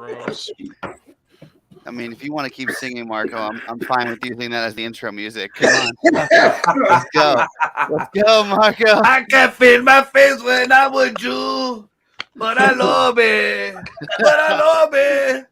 Gross. I mean, if you want to keep singing, Marco, I'm fine with using that as the intro music. Come on. Let's go. Let's go, Marco. I can't feel my face when I'm with you, but I love it. But I love it.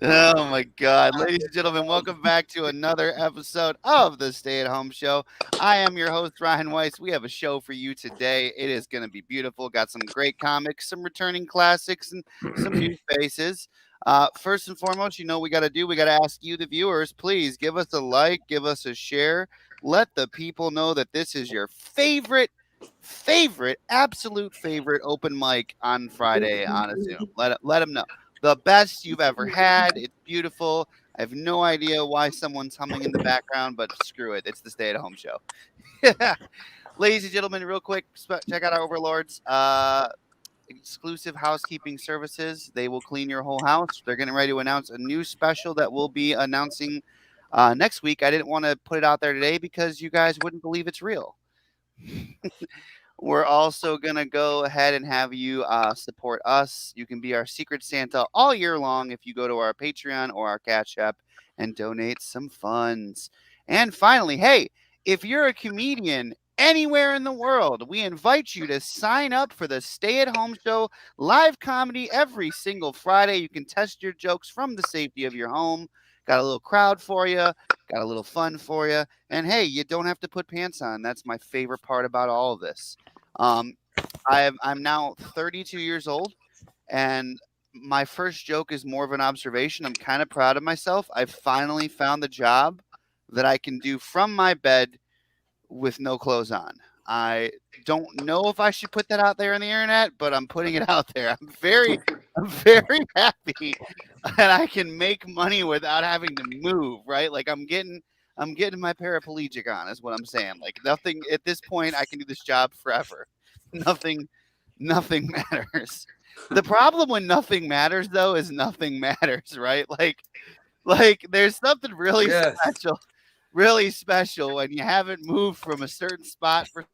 Oh my God. Ladies and gentlemen, welcome back to another episode of the Stay at Home Show. I am your host, Ryan Weiss. We have a show for you today. It is going to be beautiful. Got some great comics, some returning classics, and some new faces. First and foremost, you know we got to ask you, the viewers, please give us a like, give us a share. Let the people know that this is your favorite, absolute favorite open mic on Friday on a Zoom. Let them know. The best you've ever had. It's beautiful. I have no idea why someone's humming in the background, but screw it. It's the Stay at Home Show. Ladies and gentlemen, real quick, check out our overlords. Exclusive housekeeping services. They will clean your whole house. They're getting ready to announce a new special that we'll be announcing next week. I didn't want to put it out there today because you guys wouldn't believe it's real. We're also going to go ahead and have you support us. You can be our Secret Santa all year long if you go to our Patreon or our Cash App and donate some funds. And finally, hey, if you're a comedian anywhere in the world, we invite you to sign up for the Stay at Home Show live comedy every single Friday. You can test your jokes from the safety of your home. Got a little crowd for you. Got a little fun for you. And hey, you don't have to put pants on. That's my favorite part about all of this. I'm now 32 years old, and my first joke is more of an observation. I'm kind of proud of myself. I finally found the job that I can do from my bed with no clothes on. I don't know if I should put that out there on the internet, but I'm putting it out there. I'm very happy that I can make money without having to move, right? Like I'm getting my paraplegic on is what I'm saying. Like nothing at this point, I can do this job forever. Nothing matters. The problem when nothing matters though is nothing matters, right? Like there's something really special when you haven't moved from a certain spot for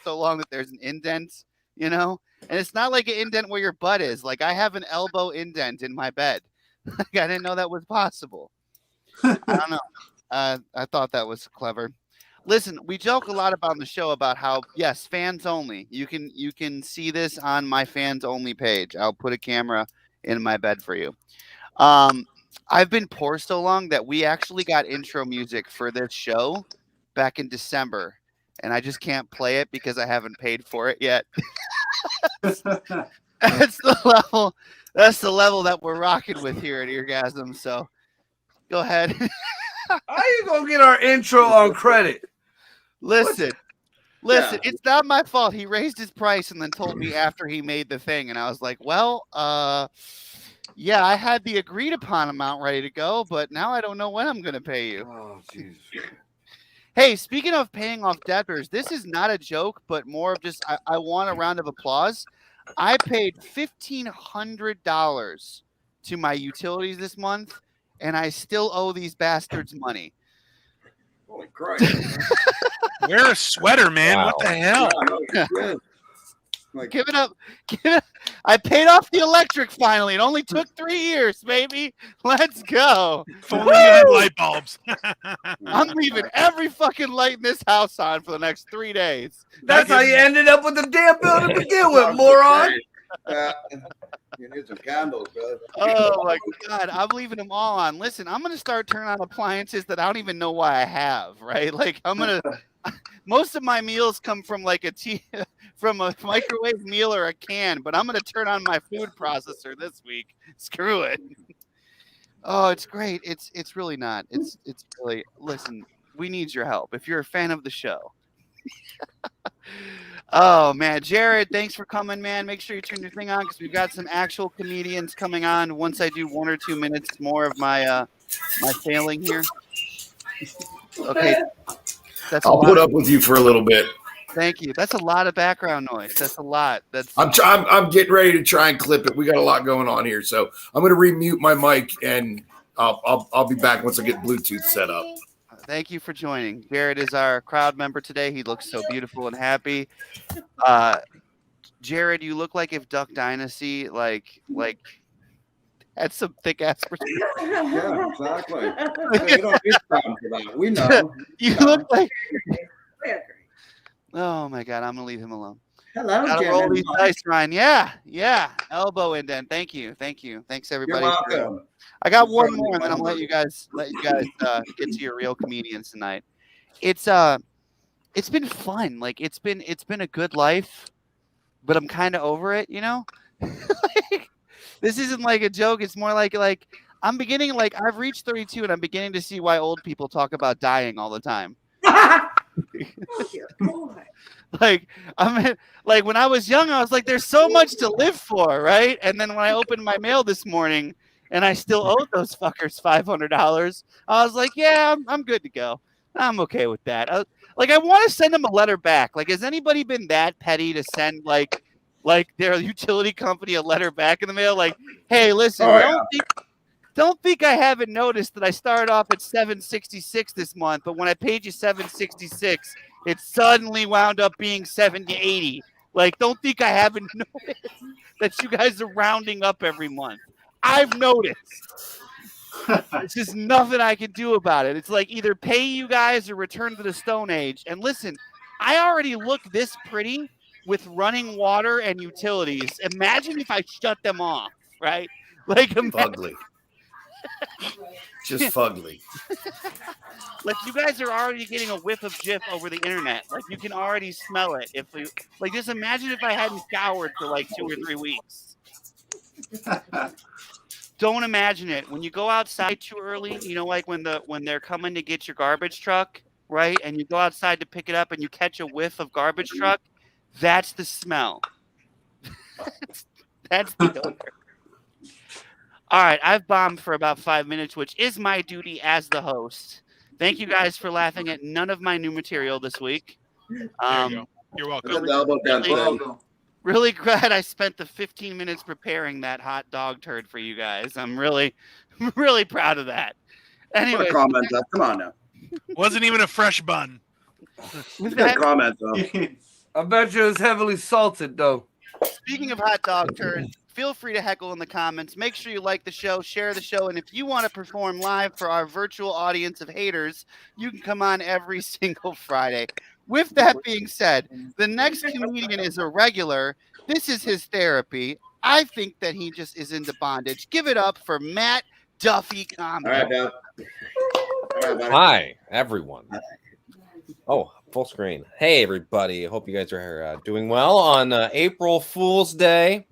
so long that there's an indent, you know? And it's not like an indent where your butt is. Like I have an elbow indent in my bed. Like I didn't know that was possible. I don't know. I thought that was clever. Listen, we joke a lot about the show about how, yes, fans only. You can see this on my fans only page. I'll put a camera in my bed for you. I've been poor so long that we actually got intro music for this show back in December, and I just can't play it because I haven't paid for it yet. That's the level. That's the level that we're rocking with here at Eargasm. So, go ahead. How you gonna get our intro on credit? Listen, it's not my fault. He raised his price and then told me after he made the thing, and I was like, well, yeah, I had the agreed upon amount ready to go, but now I don't know when I'm going to pay you. Oh, Jesus. Hey, speaking of paying off debtors, this is not a joke, but more of just, I want a round of applause. I paid $1,500 to my utilities this month, and I still owe these bastards money. Holy Christ. Wear a sweater, man. Wow. What the hell? Yeah. Like, Give it up. I paid off the electric finally. It only took 3 years, baby. Let's go. If only you had light bulbs. I'm leaving every fucking light in this house on for the next 3 days. That's how you ended up with the damn bill to begin with, moron. you need some candles, bro. Oh my God, I'm leaving them all on. Listen, I'm gonna start turning on appliances that I don't even know why I have. Right? Like most of my meals come from like from a microwave meal or a can, but I'm gonna turn on my food processor this week. Screw it. Oh, it's great. It's really not. It's really. Listen, we need your help if you're a fan of the show. Oh man, Jared, thanks for coming, man. Make sure you turn your thing on because we've got some actual comedians coming on. Once I do 1 or 2 minutes more of my my failing here. Okay, I'll put up with you for a little bit. Thank you. That's a lot of background noise. That's a lot. I'm getting ready to try and clip it. We got a lot going on here, so I'm going to remute my mic and I'll be back once I get Bluetooth set up. Thank you for joining. Jared is our crowd member today. He looks so beautiful and happy. Jared, you look like if Duck Dynasty like had some thick ass. Yeah, exactly. Hey, you don't need time for that. We know. You Yeah. look like. We agree. Oh my god, I'm gonna leave him alone. Hello, Gotta roll Jared. these dice, Ryan. Yeah. Elbow indent. Thank you. Thanks You're everybody. welcome. I got You're one certainly more, and then I'll let you guys get to your real comedians tonight. It's been fun. Like it's been a good life, but I'm kind of over it. You know, like, this isn't like a joke. It's more like I'm beginning I've reached 32, and I'm beginning to see why old people talk about dying all the time. Oh, dear boy. Like when I was young, I was like, there's so much to live for, right? And then when I opened my mail this morning and I still owed those fuckers $500, I was like, yeah, I'm good to go. I'm okay with that. I want to send them a letter back. Like, has anybody been that petty to send like their utility company a letter back in the mail? Like, hey, listen, don't think I haven't noticed that I started off at $766 this month, but when I paid you $766, it suddenly wound up being $780. Like, don't think I haven't noticed that you guys are rounding up every month. I've noticed. There's just nothing I can do about it. It's like either pay you guys or return to the Stone Age. And listen, I already look this pretty with running water and utilities. Imagine if I shut them off, right? Like, Fugly. Just fugly. like you guys are already getting a whiff of Jif over the internet. Like you can already smell it. Just imagine if I hadn't showered for like 2 or 3 weeks. Don't imagine it. When you go outside too early, you know, like when they're coming to get your garbage truck, right? And you go outside to pick it up and you catch a whiff of garbage truck, that's the smell. That's the odor. All right, I've bombed for about 5 minutes, which is my duty as the host. Thank you guys for laughing at none of my new material this week. There you go. You're welcome. Put the elbow down thing. Really glad I spent the 15 minutes preparing that hot dog turd for you guys. I'm really proud of that. Put Anyway, a comment up. Come on now. Wasn't even a fresh bun. with Put a that, comment up. I bet you it was heavily salted, though. speaking of hot dog turds, feel free to heckle in the comments. Make sure you like the show, share the show, and if you want to perform live for our virtual audience of haters, you can come on every single Friday. With that being said, the next comedian is a regular. This is his therapy. I think that he just is into bondage. Give it up for Matt Duffy All Comedy. right, Bill. All right, buddy. Hi, everyone. Oh, full screen. Hey, everybody. Hope you guys are doing well on April Fool's Day.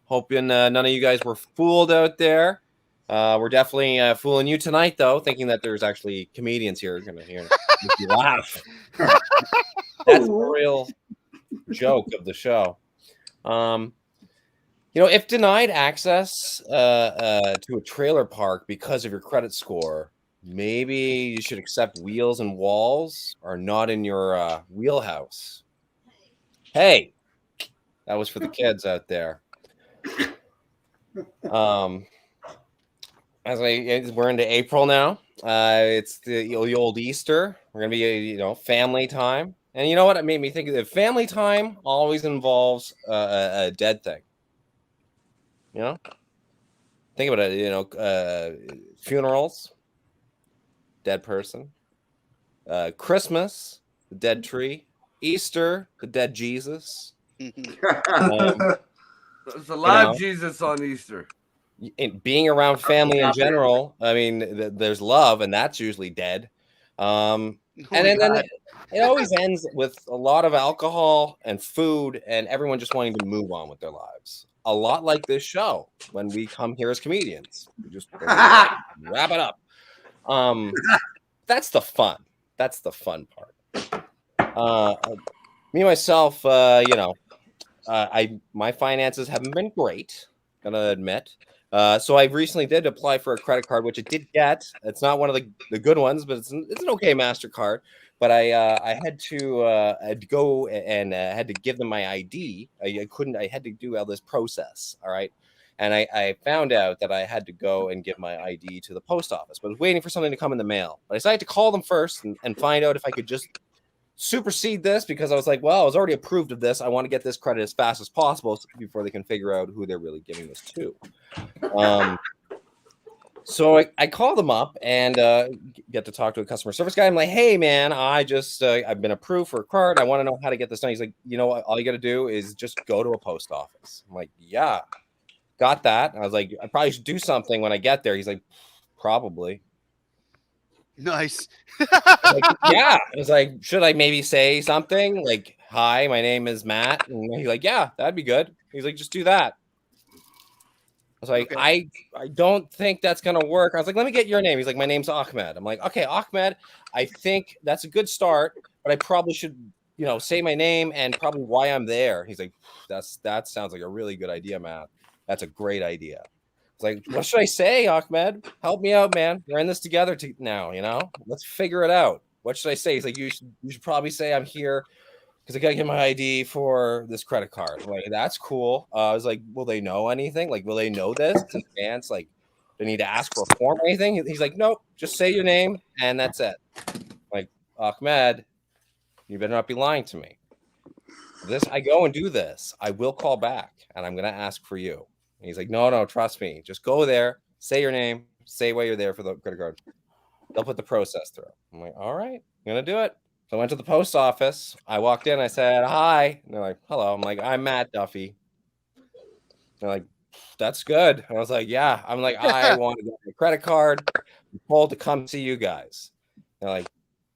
Hoping none of you guys were fooled out there. We're definitely fooling you tonight, though, thinking that there's actually comedians here going to make you laugh. That's the real joke of the show. If denied access to a trailer park because of your credit score, maybe you should accept wheels and walls are not in your wheelhouse. Hey, that was for the kids out there. We're into April now. It's the old Easter. We're gonna be family time, and you know what? It made me think that family time always involves a dead thing. Think about it. Funerals, dead person. Christmas, the dead tree. Easter, the dead Jesus. There's a live Jesus on Easter. Being around family in general, I mean, there's love, and that's usually dead. And then it always ends with a lot of alcohol and food, and everyone just wanting to move on with their lives. A lot like this show when we come here as comedians, we just wrap it up. That's the fun. That's the fun part. Me myself, my finances haven't been great, gonna admit. So I recently did apply for a credit card, which I did get. It's not one of the good ones, but it's an okay MasterCard. But I had to go and had to give them my ID. I had to do all this process. All right. And I found out that I had to go and give my ID to the post office, but I was waiting for something to come in the mail. But I decided to call them first and find out if I could just supersede this because I was like, well, I was already approved of this. I want to get this credit as fast as possible before they can figure out who they're really giving this to. So I call them up and get to talk to a customer service guy. I'm like, hey, man, I've been approved for a card. I want to know how to get this done. He's like, you know what? All you got to do is just go to a post office. I'm like, yeah, got that. And I was like, I probably should do something when I get there. He's like, probably. Nice. Like, yeah. I was like, should I maybe say something like, hi, my name is Matt? And he's like, yeah, that'd be good. He's like, just do that. I was like, okay. I don't think that's going to work. I was like, let me get your name. He's like, my name's Ahmed. I'm like, okay, Ahmed, I think that's a good start, but I probably should, say my name and probably why I'm there. He's like, that sounds like a really good idea, Matt. That's a great idea. It's like, what should I say, Ahmed? Help me out, man. We're in this together now, Let's figure it out. What should I say? He's like, you should probably say I'm here because I got to get my ID for this credit card. I'm like, that's cool. I was like, will they know anything? Like, will they know this in advance? Like, they need to ask for a form or anything? He's like, nope, just say your name and that's it. Like, Ahmed, you better not be lying to me. I go and do this, I will call back and I'm going to ask for you. And he's like, no, trust me. Just go there, say your name, say why you're there for the credit card. They'll put the process through. I'm like, all right, I'm going to do it. So I went to the post office. I walked in. I said, hi. And they're like, hello. I'm like, I'm Matt Duffy. They're like, that's good. And I was like, yeah. I'm like, I want to get a credit card. I'm told to come see you guys. They're like,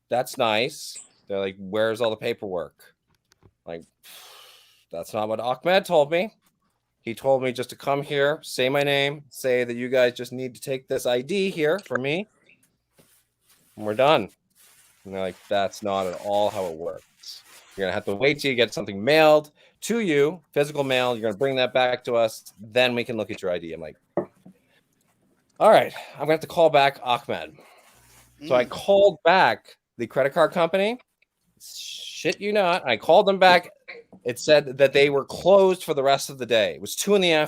that's nice. They're like, where's all the paperwork? I'm like, that's not what Ahmed told me. He told me just to come here, say my name, say that you guys just need to take this ID here for me, and we're done. And they're like, that's not at all how it works. You're going to have to wait till you get something mailed to you, physical mail. You're going to bring that back to us. Then we can look at your ID. I'm like, all right, I'm going to have to call back Ahmed. So I called back the credit card company. Shit you not. I called them back. It said that they were closed for the rest of the day. It was 2 p.m.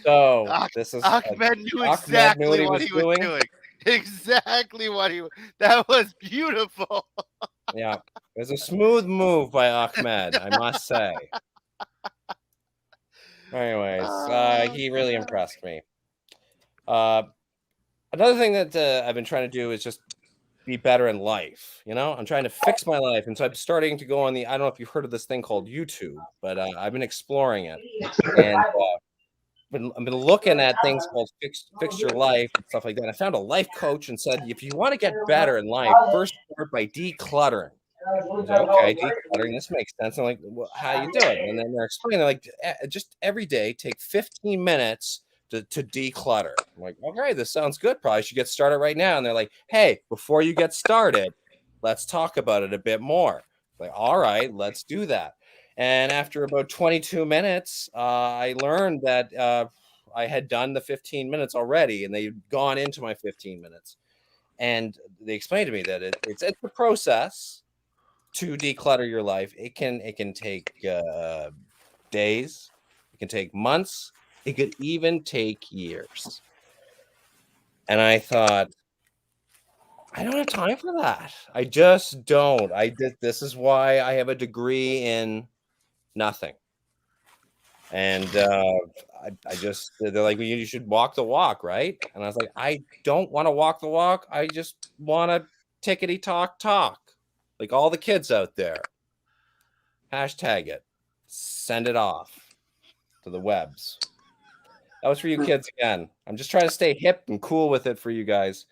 So this is Ahmed knew exactly what he was doing. Exactly what that was beautiful. Yeah, it was a smooth move by Ahmed, I must say. Anyways, he really impressed me. Another thing that I've been trying to do is just be better in life. I'm trying to fix my life. And so I'm starting to go on I don't know if you've heard of this thing called YouTube, but I've been exploring it. And I've been looking at things called fix your life and stuff like that. I found a life coach and said, if you want to get better in life, first start by decluttering. Okay, decluttering, this makes sense. I'm like, well, how do you do it? And then they're explaining, like, just every day, take 15 minutes to declutter. I'm like, okay, this sounds good. Probably should get started right now. And they're like, hey, before you get started, let's talk about it a bit more. I'm like, all right, let's do that. And after about 22 minutes, I learned that I had done the 15 minutes already, and they'd gone into my 15 minutes. And they explained to me that it's a process to declutter your life. It can take days, it can take months, it could even take years. And I thought, I don't have time for that. I just don't. This is why I have a degree in nothing. And I just, they're like, well, you should walk the walk, right? And I was like, I don't want to walk the walk. I just want to tickety talk. Like all the kids out there. Hashtag it. Send it off to the webs. That was for you kids again. I'm just trying to stay hip and cool with it for you guys.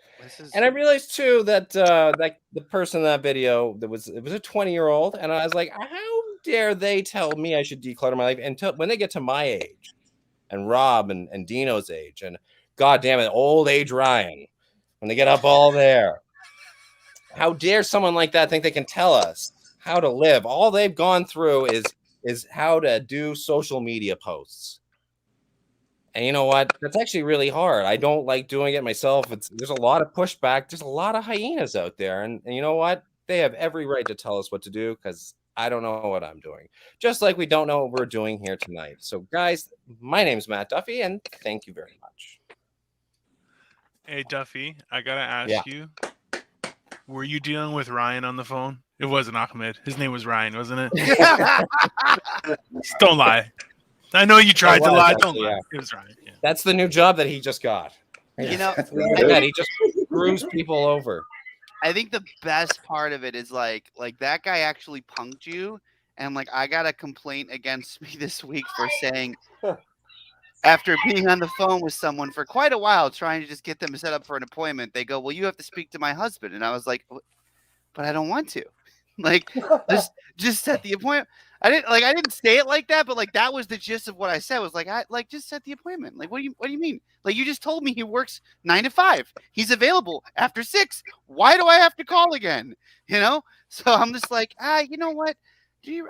And I realized too that the person in that video, it was a 20-year-old, and I was like, how dare they tell me I should declutter my life until when they get to my age, and Rob and Dino's age, and God damn it, old age Ryan, when they get up all there. How dare someone like that think they can tell us how to live? All they've gone through is how to do social media posts. And you know what? That's actually really hard. I don't like doing it myself. There's a lot of pushback. There's a lot of hyenas out there. And you know what? They have every right to tell us what to do because I don't know what I'm doing. Just like we don't know what we're doing here tonight. So, guys, my name's Matt Duffy, and thank you very much. Hey, Duffy, I got to ask you, Were you dealing with Ryan on the phone? It wasn't Ahmed. His name was Ryan, wasn't it? Don't lie. I know you tried to lie. Don't lie. Yeah. It was Ryan. Yeah. That's the new job that he just got. You know, Yeah, he just screws people over. I think the best part of it is like that guy actually punked you, and like I got a complaint against me this week for saying after being on the phone with someone for quite a while trying to just get them set up for an appointment, they go, "Well, you have to speak to my husband," and I was like, "But I don't want to." Like just set the appointment. I didn't say it like that, but like that was the gist of what I said. Was like I just set the appointment. Like what do you mean? Like you just told me he works 9 to 5. He's available after 6. Why do I have to call again? You know? So I'm just like, you know what?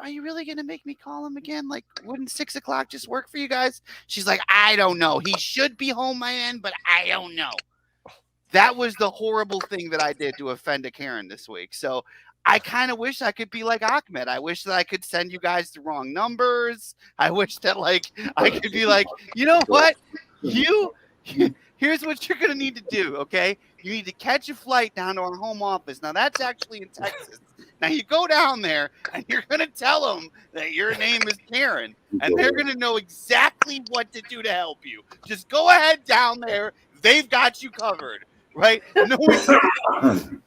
Are you really gonna make me call him again? Like, wouldn't 6 o'clock just work for you guys? She's like, I don't know. He should be home by then, but I don't know. That was the horrible thing that I did to offend a Karen this week. So I kind of wish I could be like Ahmed. I wish that I could send you guys the wrong numbers. I wish that like I could be like, you know what? Here's what you're gonna need to do, okay? You need to catch a flight down to our home office. Now that's actually in Texas. Now you go down there and you're gonna tell them that your name is Karen, and they're gonna know exactly what to do to help you. Just go ahead down there. They've got you covered. Right?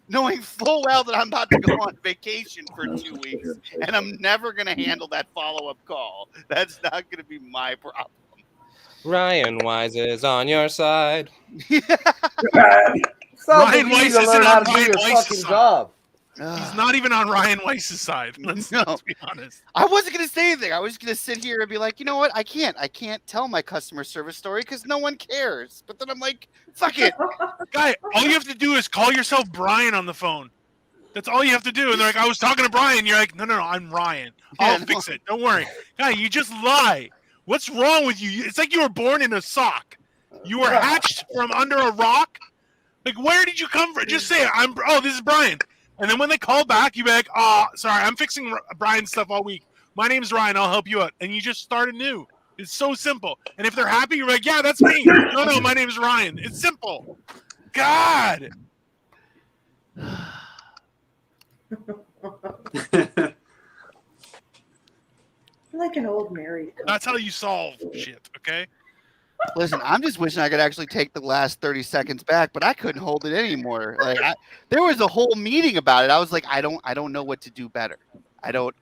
Knowing full well that I'm about to go on vacation for 2 weeks and I'm never going to handle that follow-up call. That's not going to be my problem. Ryan Wise is on your side. Ryan Weiss isn't on Ryan Weiss's fucking side. job. He's not even on Ryan Weiss's side. Let's be honest. I wasn't going to say anything. I was going to sit here and be like, you know what? I can't tell my customer service story because no one cares. But then I'm like, fuck it. Guy, all you have to do is call yourself Brian on the phone. That's all you have to do. And they're like, I was talking to Brian. You're like, no, I'm Ryan. I'll fix it. Don't worry. Guy, you just lie. What's wrong with you? It's like you were born in a sock. You were hatched from under a rock. Like, where did you come from? Just say it. This is Brian. And then when they call back, you be like, oh, sorry, I'm fixing Brian's stuff all week. My name's Ryan. I'll help you out. And you just start anew. It's so simple. And if they're happy, you're like, yeah, that's me. No, my name's Ryan. It's simple. God. Like an old married couple. That's how you solve shit, okay? Listen, I'm just wishing I could actually take the last 30 seconds back, but I couldn't hold it anymore. Like there was a whole meeting about it. I was like, I don't know what to do better. I don't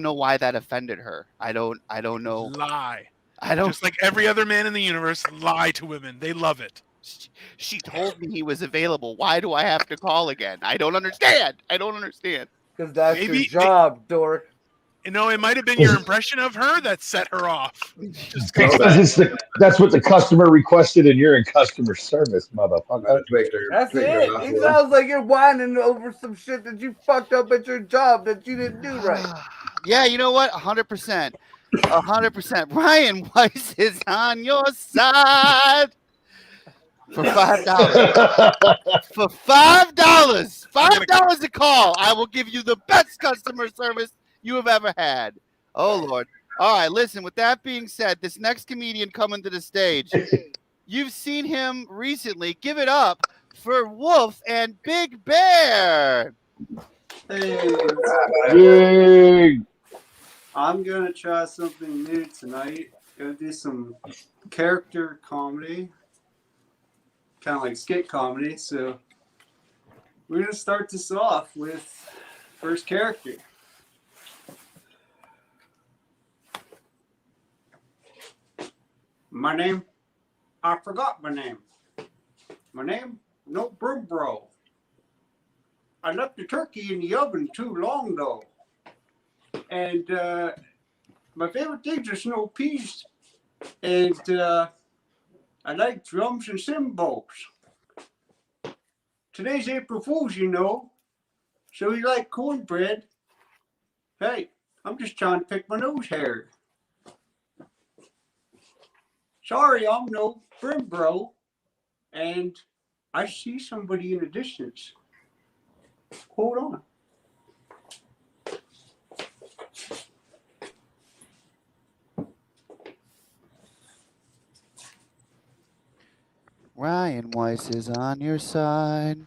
know why that offended her. I don't know. Lie. I don't. Just like every other man in the universe, lie to women. They love it. She told me he was available. Why do I have to call again? I don't understand. Because that's Maybe- your job, dork. You know, it might have been your impression of her that set her off. Just That's what the customer requested, and you're in customer service, motherfucker. That's it. It sounds like you're whining over some shit that you fucked up at your job that you didn't do right. Yeah, you know what? 100%. 100%. Ryan Weiss is on your side. For $5. For $5. $5 a call. I will give you the best customer service you have ever had. Oh, Lord. All right, listen, with that being said, this next comedian coming to the stage, you've seen him recently. Give it up for Wolf and Big Bear. Hey. I'm gonna try something new tonight. Gonna do some character comedy, kind of like skit comedy. So we're gonna start this off with first character. My name? I forgot my name. My name? No Broom Bro. I left the turkey in the oven too long though. And my favorite things are snow peas. And I like drums and cymbals. Today's April Fool's, you know. So you like cornbread? Hey, I'm just trying to pick my nose hair. Sorry, I'm no Brim Bro. And I see somebody in the distance. Hold on. Ryan Weiss is on your side.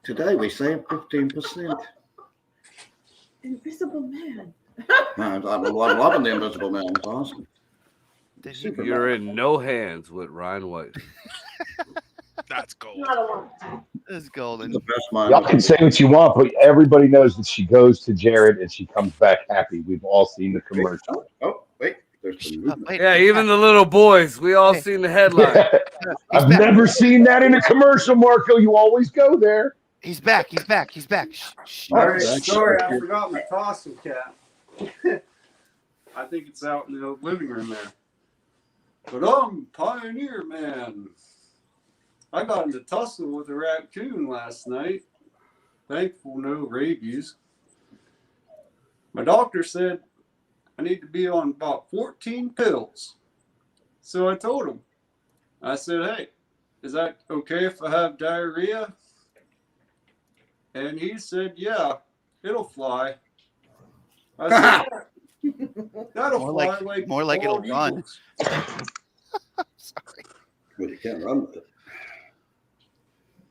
Today we saved 15%. Invisible Man. I'm loving the Invisible Man. It's awesome. Did he- Superman. You're in no hands with Ryan White. That's gold. Not a lot. This is golden. The best mind. Y'all can say what you want, but everybody knows that she goes to Jared and she comes back happy. We've all seen the commercial. Oh, wait. There's the movement. Wait, Yeah, he's even back. the little boys. We all seen the headline. I've never seen that in a commercial, Marco. You always go there. He's back. He's back. He's back. Shh. All right, That's sorry, I good. forgot my possum cap. I think it's out in the living room there. But I'm Pioneer Man. I got in a tussle with a raccoon last night. Thankful no rabies. My doctor said I need to be on about 14 pills. So I told him. I said, hey, is that okay if I have diarrhea? And he said, yeah, it'll fly. I said, that'll More fly like it'll bald run. eagles." Sorry. Well, you can't run with it.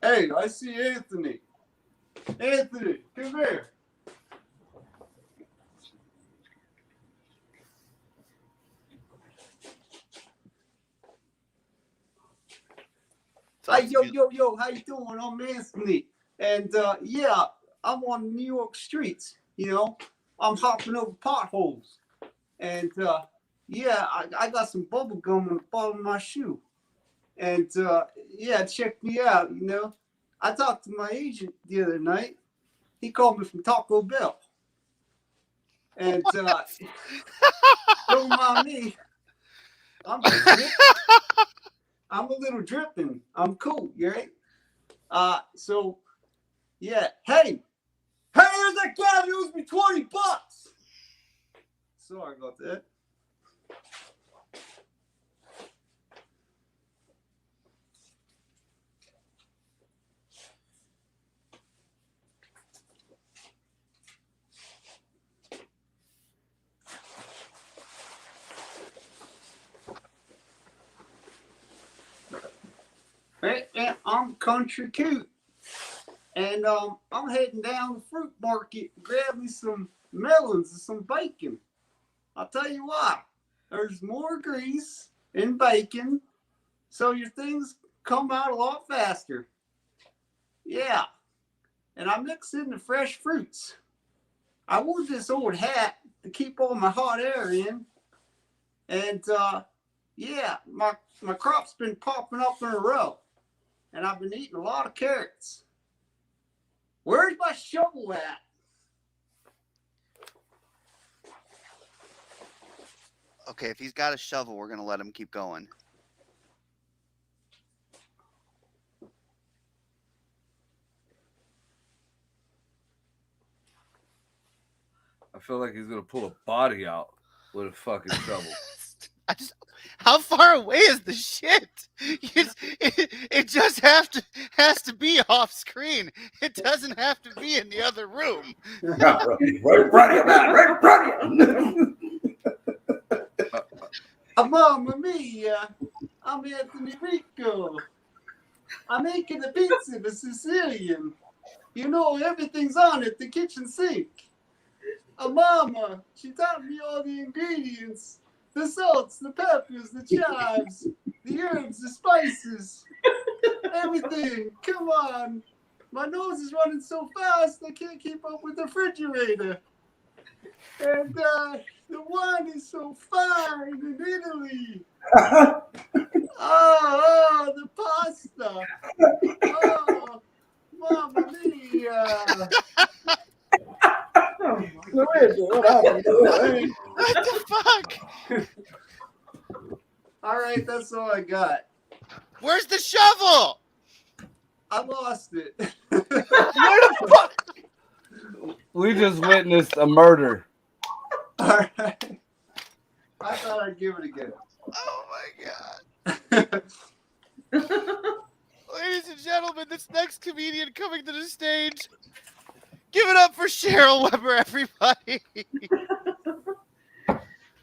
Hey, I see Anthony. Anthony, come here. Hey, yo, how you doing? I'm Anthony. And yeah, I'm on New York streets, you know. I'm hopping over potholes. And yeah, I got some bubble gum on the bottom of my shoe. And yeah, check me out, you know. I talked to my agent the other night. He called me from Taco Bell. And don't mind me. I'm a little dripping. I'm cool, you right? So yeah. Hey, there's that guy who owes me $20. Sorry about that. Hey, I'm Country Coot. And I'm heading down the fruit market to grab me some melons and some bacon. I'll tell you why. There's more grease in bacon, so your things come out a lot faster. Yeah. And I mix in the fresh fruits. I wore this old hat to keep all my hot air in. And yeah, my crop's been popping up in a row. And I've been eating a lot of carrots. Where's my shovel at? Okay, if he's got a shovel, we're gonna let him keep going. I feel like he's gonna pull a body out with a fucking shovel. How far away is the shit? It just has to be off screen. It doesn't have to be in the other room. Right in front of you, man. Right in front of you. Mamma mia, I'm Anthony Rico. I'm making the pizza, the Sicilian. You know, everything's on it, the kitchen sink. Mama, she taught me all the ingredients. The salts, the peppers, the chives, the herbs, the spices, everything. Come on. My nose is running so fast I can't keep up with the refrigerator. And the wine is so fine in Italy. Oh, the pasta. Oh, mamma mia. What the fuck? All right, that's all I got. Where's the shovel? I lost it. Where the fuck? We just witnessed a murder. All right. I thought I'd give it a go. Oh my god. Ladies and gentlemen, this next comedian coming to the stage. Give it up for Cheryl Weber, everybody.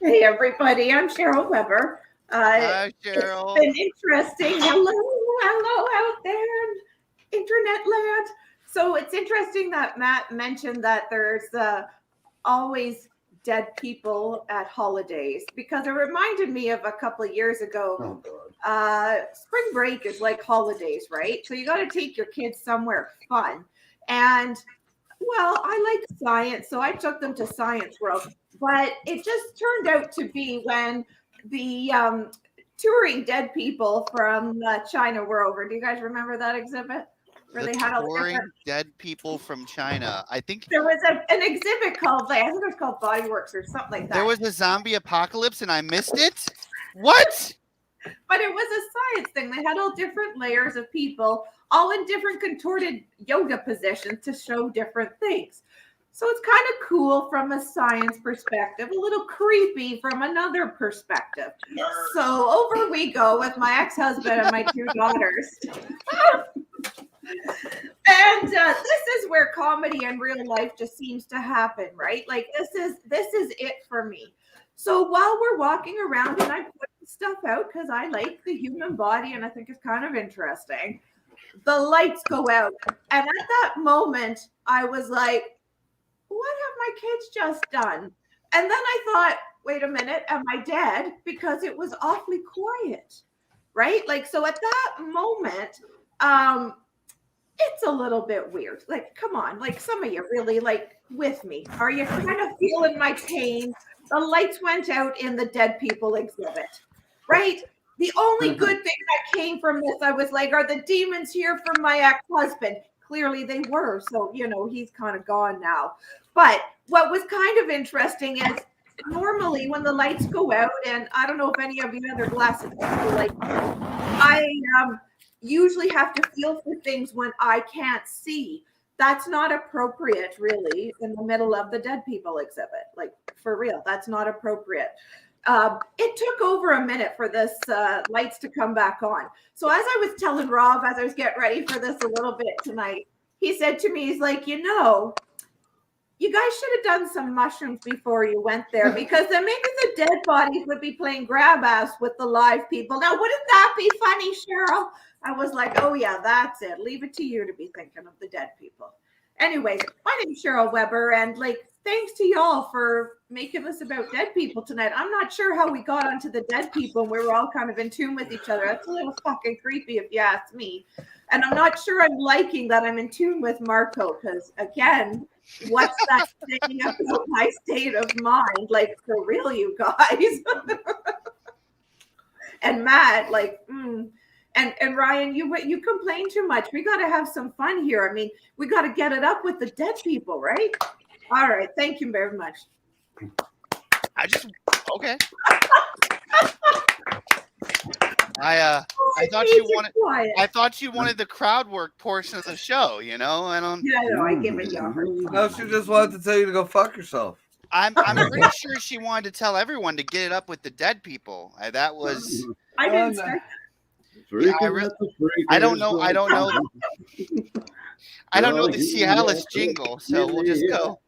Hey, everybody. I'm Cheryl Weber. Hi, Cheryl. It's been interesting. Hello out there in internet land. So it's interesting that Matt mentioned that there's always dead people at holidays, because it reminded me of a couple of years ago. Spring break is like holidays, right? So you got to take your kids somewhere fun. And well, I like science, so I took them to Science World. But it just turned out to be when the touring dead people from China were over. Do you guys remember that exhibit? Where The they had all touring different... dead people from China. I think there was an exhibit called, I think it was called Bodyworks or something like that. there was a zombie apocalypse and I missed it. What? But it was a science thing. They had all different layers of people, all in different contorted yoga positions to show different things. So it's kind of cool from a science perspective, a little creepy from another perspective. So over we go with my ex-husband and my two daughters. And this is where comedy and real life just seems to happen, right? Like this is it for me. So while we're walking around and I'm putting stuff out because I like the human body and I think it's kind of interesting, the lights go out. And at that moment, I was like, what have my kids just done? And then I thought, wait a minute, am I dead? Because it was awfully quiet, right? Like, so at that moment, it's a little bit weird. Like, come on, like some of you really like with me. Are you kind of feeling my pain? The lights went out in the dead people exhibit, right? The only good thing that came from this, I was like, are the demons here from my ex-husband? Clearly they were. So, you know, he's kind of gone now. But what was kind of interesting is normally when the lights go out, and I don't know if any of you other glasses like, I usually have to feel for things when I can't see. That's not appropriate, really, in the middle of the dead people exhibit. Like, for real, that's not appropriate. It took over a minute for this lights to come back on. So as I was telling Rob, as I was getting ready for this a little bit tonight, he said to me, he's like, you know, you guys should have done some mushrooms before you went there, because then maybe the dead bodies would be playing grab ass with the live people. Now, wouldn't that be funny, Cheryl? I was like, oh yeah, that's it. Leave it to you to be thinking of the dead people. Anyways, my name's Cheryl Weber, and like, thanks to y'all for making this about dead people tonight. I'm not sure how we got onto the dead people and we were all kind of in tune with each other. That's a little fucking creepy if you ask me. And I'm not sure I'm liking that I'm in tune with Marco, because again, what's that saying about my state of mind? Like, for real, you guys. And Matt, like, And Ryan, you complain too much. We got to have some fun here. I mean, we got to get it up with the dead people, right? All right. Thank you very much. Okay. I thought you wanted the crowd work portion of the show. You know, I don't. Yeah, no, I give it y'all. No, she just wanted to tell you to go fuck yourself. I'm pretty sure she wanted to tell everyone to get it up with the dead people. That was. I didn't start. Yeah, I don't know. I don't know the Cialis jingle, so we'll just go.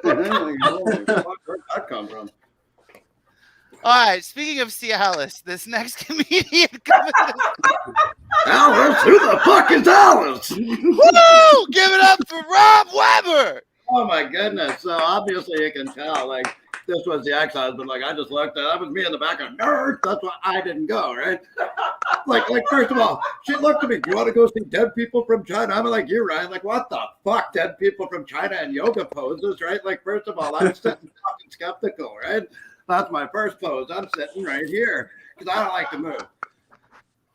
Where'd that come from? All right. Speaking of Cialis, this next comedian coming. Alice, who the fuck is Alice? Woo! Give it up for Rob Weber. Oh my goodness! So obviously you can tell, like, this was the ex-husband. Like, I just looked at that was me in the back of nerd. That's why I didn't go, right? like first of all, she looked at me. Do you want to go see dead people from China? I'm like, you, Ryan. Like, what the fuck? Dead people from China and yoga poses, right? Like, first of all, I'm sitting fucking skeptical, right? That's my first pose. I'm sitting right here because I don't like to move.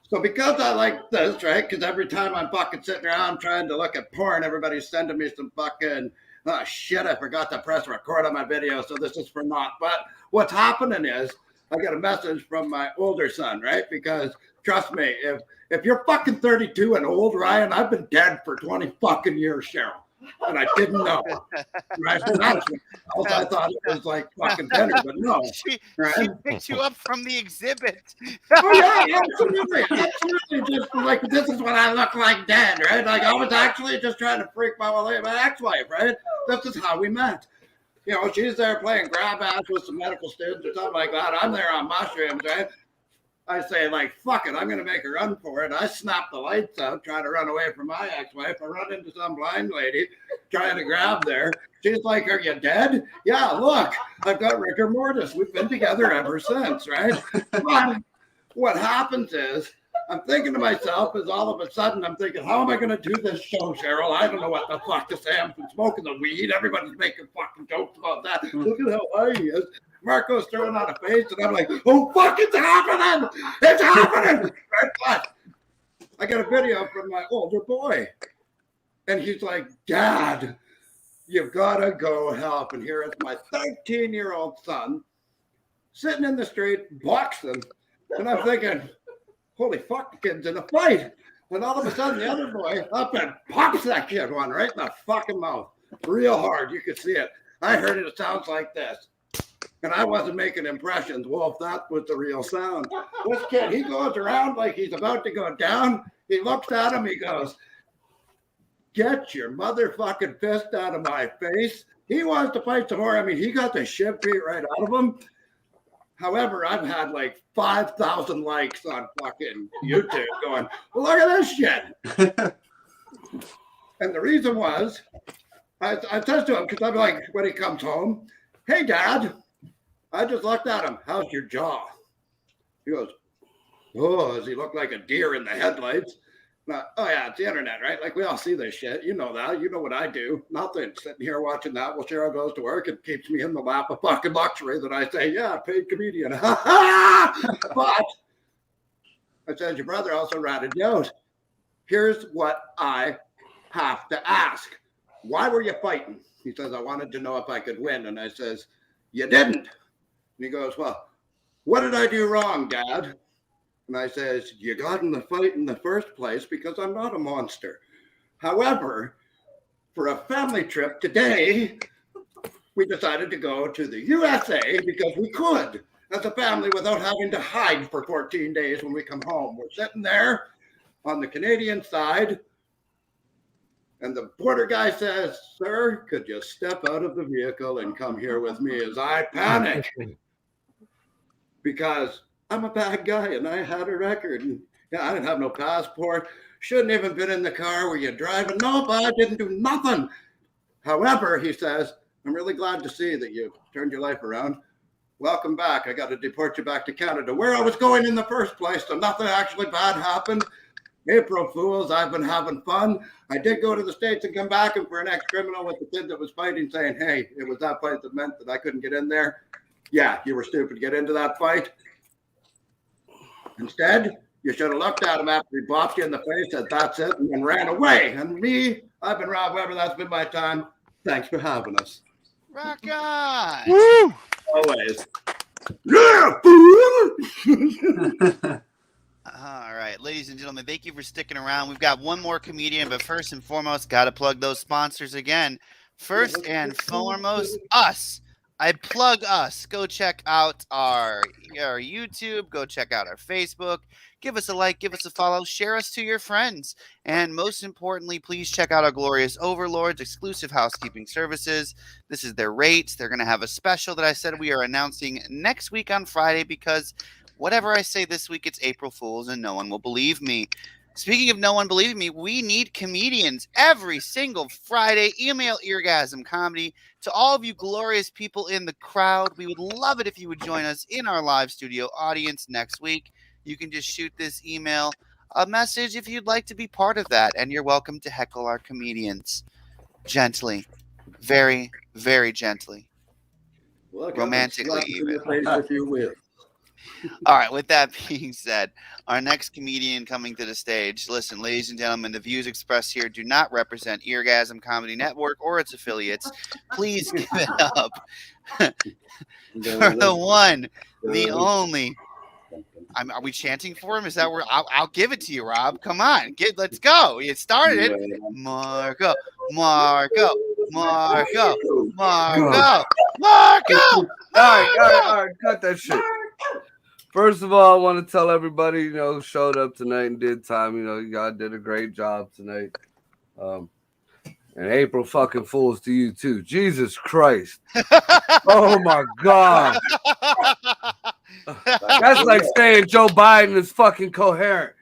So because I like this, right? Because every time I'm fucking sitting around trying to look at porn, everybody's sending me some fucking. Oh shit, I forgot to press record on my video, so this is for naught. But what's happening is I got a message from my older son, right? Because trust me, if you're fucking 32 and old, Ryan, I've been dead for 20 fucking years, Cheryl. And I didn't know. Right? I thought it was like fucking tender, but no. She picked you up from the exhibit. Oh yeah, absolutely. Absolutely. Just like, this is what I look like dead, right? Like, I was actually just trying to freak my ex-wife, right? This is how we met. You know, she's there playing grab ass with some medical students or something like that. I'm there on mushrooms, right? I say, like, fuck it, I'm going to make a run for it. I snap the lights out, try to run away from my ex-wife. I run into some blind lady trying to grab there. She's like, are you dead? Yeah, look, I've got rigor mortis. We've been together ever since, right? But what happens is, I'm thinking to myself, is all of a sudden I'm thinking, how am I going to do this show, Cheryl? I don't know what the fuck to say. I'm smoking the weed. Everybody's making fucking jokes about that. Look at how high he is. Marco's throwing out a face, and I'm like, oh, fuck, it's happening. It's happening. Right? But I got a video from my older boy, and he's like, Dad, you've got to go help. And here is my 13-year-old son sitting in the street boxing, and I'm thinking, holy fuck, the kid's in a fight. And all of a sudden, the other boy up and pops that kid one right in the fucking mouth. Real hard. You could see it. I heard it. It sounds like this. And I wasn't making impressions. Well, if that was the real sound. This kid, he goes around like he's about to go down. He looks at him. He goes, get your motherfucking fist out of my face. He wants to fight some more. I mean, he got the shit beat right out of him. However, I've had like 5,000 likes on fucking YouTube going, well, look at this shit. And the reason was, I said to him, because I'm like, when he comes home, hey, Dad, I just looked at him. How's your jaw? He goes, oh, does he look like a deer in the headlights? Oh, yeah, it's the internet, right? Like, we all see this shit. You know that. You know what I do. Nothing. Sitting here watching that while Cheryl goes to work and keeps me in the lap of fucking luxury that I say, yeah, paid comedian. But I said, your brother also ratted you out. Here's what I have to ask. Why were you fighting? He says, I wanted to know if I could win. And I says, you didn't. And he goes, well, what did I do wrong, Dad? And I says, you got in the fight in the first place because I'm not a monster. However, for a family trip today, we decided to go to the USA because we could as a family without having to hide for 14 days when we come home. We're sitting there on the Canadian side, and the border guy says, sir, could you step out of the vehicle and come here with me? As I panic because I'm a bad guy and I had a record. And yeah, I didn't have no passport. Shouldn't even been in the car. Were you driving? No, but I didn't do nothing. However, he says, I'm really glad to see that you turned your life around. Welcome back. I got to deport you back to Canada, where I was going in the first place. So nothing actually bad happened. April Fools, I've been having fun. I did go to the States and come back, and for an ex-criminal with the kid that was fighting, saying, hey, it was that fight that meant that I couldn't get in there. Yeah, you were stupid to get into that fight. Instead, you should have looked at him after he bopped you in the face, said that's it, and then ran away. And me, I've been Rob Weber. That's been my time. Thanks for having us. Rock on. Woo! Always. Yeah, fool. All right, ladies and gentlemen, thank you for sticking around. We've got one more comedian, but first and foremost, got to plug those sponsors again. First and foremost, us. I plug us. Go check out our YouTube. Go check out our Facebook. Give us a like. Give us a follow. Share us to your friends. And most importantly, please check out our glorious Overlords exclusive housekeeping services. This is their rates. They're going to have a special that I said we are announcing next week on Friday because whatever I say this week, it's April Fool's and no one will believe me. Speaking of no one believing me, we need comedians every single Friday. Email Eargasm Comedy to all of you glorious people in the crowd. We would love it if you would join us in our live studio audience next week. You can just shoot this email a message if you'd like to be part of that, and you're welcome to heckle our comedians gently, very, very gently, romantically even. If you will. All right, with that being said, our next comedian coming to the stage. Listen, ladies and gentlemen, the views expressed here do not represent Eargasm Comedy Network or its affiliates. Please give it up for the one, the only. Are we chanting for him? Is that where I'll give it to you, Rob? Come on, let's go. You started it. Marco. All right, cut that shit. First of all, I want to tell everybody, who showed up tonight and did time, you guys did a great job tonight. And April fucking Fools to you too. Jesus Christ. Oh my God. That's like saying Joe Biden is fucking coherent.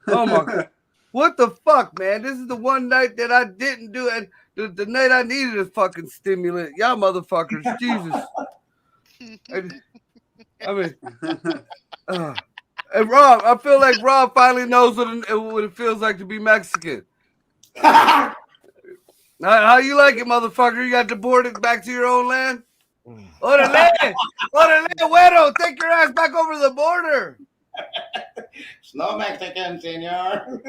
Oh my God. What the fuck, man? This is the one night that I didn't do it. The night I needed a fucking stimulant. Y'all motherfuckers. Jesus. I mean, and Rob, I feel like Rob finally knows what it feels like to be Mexican. How you like it, motherfucker? You got deported back to your own land? Orale, güero, take your ass back over the border. It's no Mexican, senor.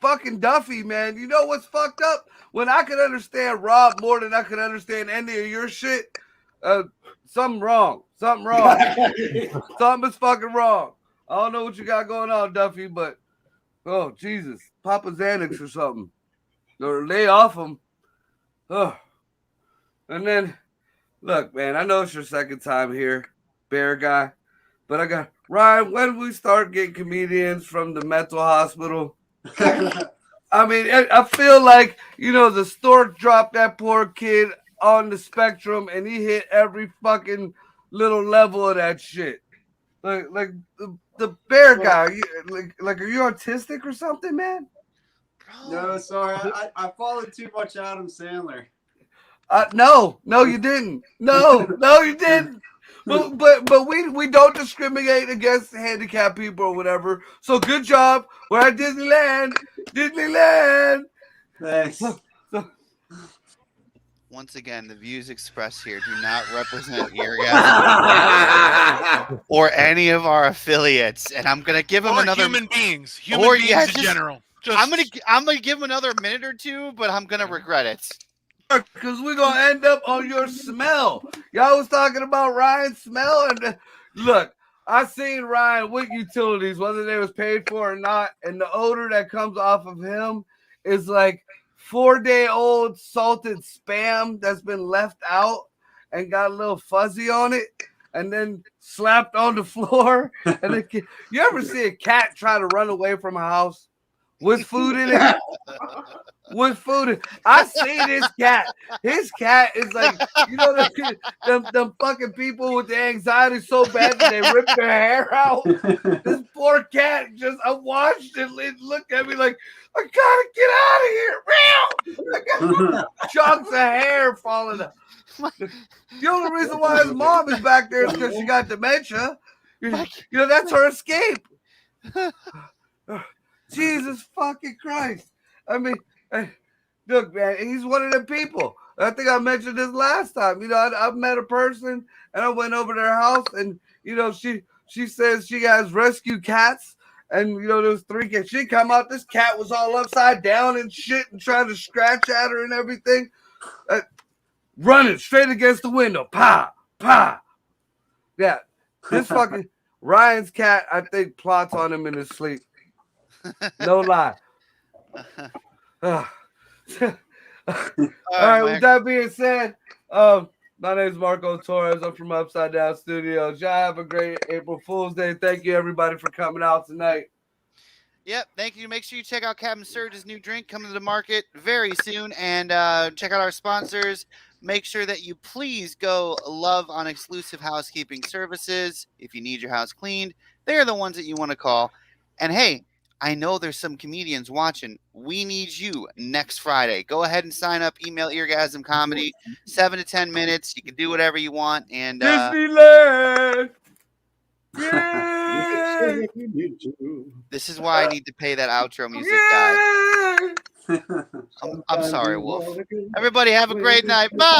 Fucking Duffy, man. You know what's fucked up? When I could understand Rob more than I could understand any of your shit, something wrong. Something wrong. Something is fucking wrong. I don't know what you got going on, Duffy, but oh Jesus, Papa Xanax or something, or lay off him. Oh, and then look, man. I know it's your second time here, Bear Guy, but I got Ryan. When do we start getting comedians from the mental hospital? I mean, I feel like, you know, the stork dropped that poor kid on the spectrum and he hit every fucking little level of that shit. Like the Bear Guy, like are you autistic or something, man? No, sorry. I followed too much Adam Sandler. No, you didn't. No, you didn't. But we don't discriminate against handicapped people or whatever. So good job. We're at Disneyland. Thanks. Once again, the views expressed here do not represent Eargasm or any of our affiliates. And I'm gonna give him another human beings in general. I'm gonna give him another minute or two, but I'm gonna regret it. Because we're going to end up on your smell. Y'all was talking about Ryan's smell. And look, I seen Ryan with utilities, whether they was paid for or not. And the odor that comes off of him is like 4-day-old salted Spam that's been left out and got a little fuzzy on it and then slapped on the floor. And you ever see a cat try to run away from a house with food in it? With food. I seen his cat. His cat is like, you know, them fucking people with the anxiety so bad that they rip their hair out. This poor cat just, I watched it look at me like, I gotta get out of here. I got chunks of hair falling out. The only reason why his mom is back there is because she got dementia. You know, that's her escape. Jesus fucking Christ. I mean, look, man, he's one of them people. I think I mentioned this last time. You know, I've met a person and I went over to their house and, you know, she says she has rescue cats and, you know, there was 3 cats. She come out, this cat was all upside down and shit and trying to scratch at her and everything. Running straight against the window. Pa, pa. Yeah, this fucking Ryan's cat, I think, plots on him in his sleep. No lie. All right, with that being said, my name is Marco Torres. I'm from Upside Down Studios. Y'all have a great April Fool's Day. Thank you, everybody, for coming out tonight. Yep, thank you. Make sure you check out Captain Surge's new drink coming to the market very soon. And check out our sponsors. Make sure that you please go love on exclusive housekeeping services. If you need your house cleaned, they're the ones that you want to call. And hey, I know there's some comedians watching. We need you next Friday. Go ahead and sign up. Email Eargasm Comedy. 7 to 10 minutes. You can do whatever you want. And Disneyland. Yay! This is why I need to pay that outro music, guys. I'm sorry, Wolf. Everybody have a great night. Bye.